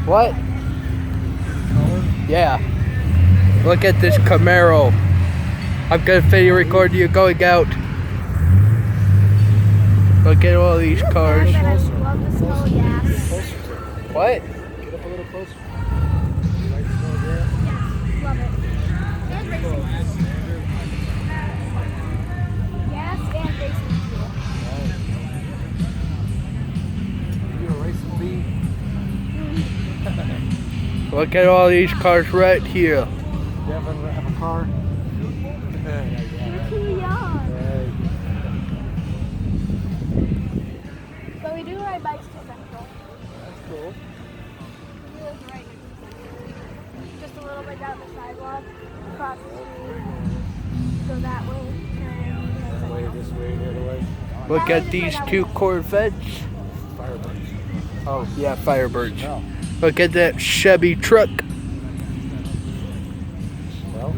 What? Yeah. Look at this Camaro. I'm gonna video record you going out. Look at all these cars. I love the smell of gas. What? Get up a little closer. Yeah, love it. And racing fuel. Gas and racing fuel. You're a racing bee. Look at all these cars right here. You have a car? You're too young. But we do ride bikes to Central. That's cool. We live right just a little bit down the sidewalk, across the street, go that way, and That way, this way, the other way. Look at these two Corvettes. Firebirds. Oh, yeah, Firebirds. No. Look at that Chevy truck. Well,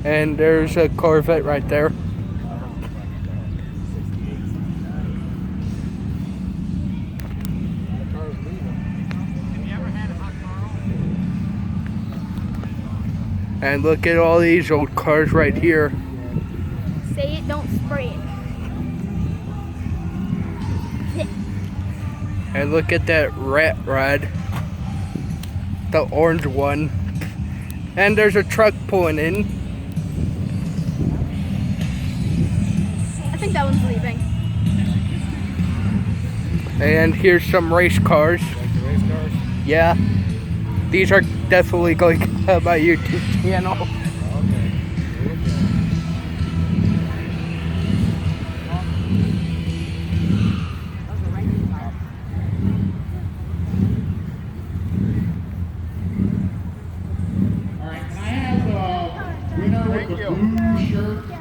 And there's a Corvette right there. car's leaving. And look at all these old cars right here. say it, don't spray it. And look at that rat rod. The orange one. And there's a truck pulling in. I think that one's leaving. And here's some race cars. Like the race cars? Yeah. These are definitely going to my YouTube channel. Okay. All right, can I have the winner with the blue shirt?